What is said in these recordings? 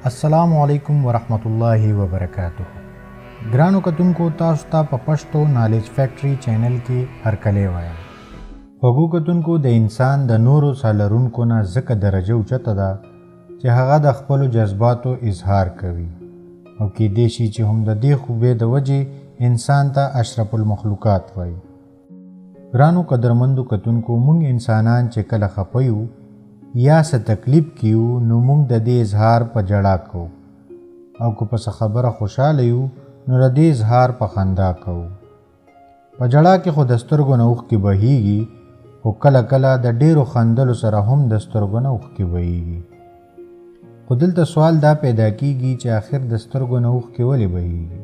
السلام علیکم ورحمت الله وبرکاتہ. ګرانو کتونکو تاسو ته په پښتو نالج فیکټری چینل کې هرکلی وایم. خوږو کتونکو د انسان د نورو سالرونکو نه ځکه درجه اوچته ده چې هغه د خپلو جذباتو اظهار کوي او کیدای شي چې هم د دې خوبۍ د وجې انسان ته اشرف المخلوقات وایي. ګرانو قدرمندو کتونکو موږ انسانان چې کله خفه یو یا څه تکلیف کیو نو موږ د دې اظهار په ژړا کوو او که په څه خبره خوشحاله یو نو د دې اظهار په خندا کوو. په ژړا کې خو د سترګو نه اوښکې بهیږي خو کله کله د ډېرو خندلو سره هم د سترګو نه اوښکې بهیږي. خو دلته سوال دا پیدا کیږي چې آخر د سترګو نه اوښکې ولې بهیږي.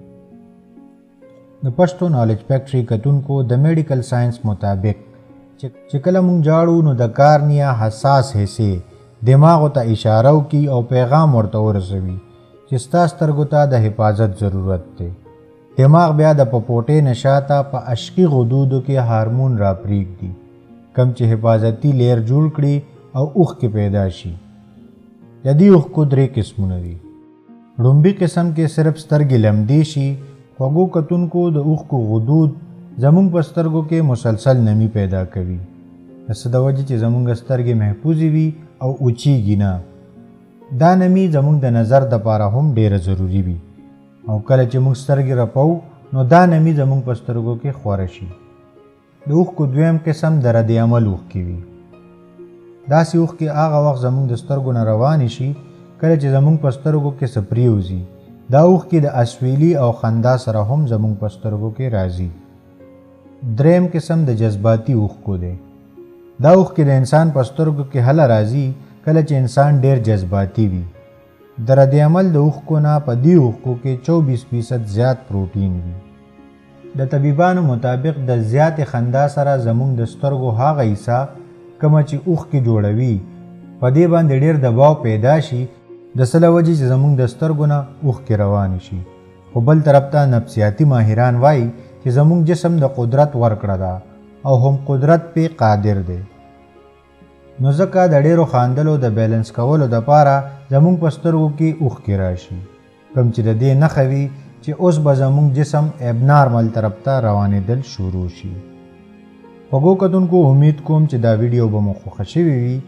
د پښتو نالج فیکټري کتونکو د میډیکل ساينس مطابق چې کله مونږ جاړو نو د کارنیا حساس حصې دماغو ته اشاره وکړي او پیغام ورته ورسوي چې ستا سترګو ته د حفاظت ضرورت دی. دماغ بیا د پپوټې نه شاته په اشقي غدودو کې هارمون راپرېږدي کم چې حفاظتي لیر جوړ کړي او اوښکې پیدا شي. د دې اوښکو 3 قسمونه دي. لومبي قسم کې صرف سترګې لمدې شي. خوږو کتونکو د اوښکو غدود زمونږ په سترګو کې مسلسل نمی پیدا کوي د څه د وجې چې زمونږ سترګې محفوظې وي او اوچیږي نه. دا نمی زمونږ د نظر دپاره هم ډیره ضروري وي او کله چې موږ سترګې رپو نو دا نمی زمونږ په سترګو کې خوره شي. د اوښکو 2م قسم د رد عمل اوښکې وي. داسې اوښکې هغه وخت زمونږ د سترګو نه روانې شي کله چې زمونږ په سترګو کې څه پرېوځي. دا اوښکې د اسویلي او خندا سره هم زمونږ په سترګو کې راځي. 3م قسم د جذباتي اوښکو دی. دا اوښکې د انسان په سترګو کې هله راځي کله چې انسان ډیر جذباتي وي. د رد عمل د اوښکو نه په دې اوښکو کې 24% زیات پروټین وي. د طبیبانو مطابق د زیات خندا سره زموږ د سترګو هغه حصہ کومه چې اوښکې جوړوي په دې باندې ډیر دباو پیدا شي د څه له وجې چې زموږ د سترګو نه اوښکې روانې شي. خو بل طرف ته نفسیاتي ماهران وایي چې زموږ جسم د قدرت ورکړه ده او هم قدرت پې قادر دی. نو ځکه د ډېرو خاندلو د بیلنس کولو دپاره زموږ په سترګو کې اوښکې راشي کوم چې د دې نښه وي چې اوس به زموږ جسم ابنارمل طرف ته روانېدل شروع شي. خوږو کتونکو امید کوم چې دا ویډیو به مو خوښه شوې وي.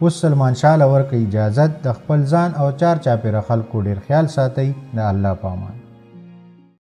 اوس سلمان شاه له ورکه اجازت د خپل ځان او چار چاپېره خلکو ډېر خیال ساتئ. د الله په امان.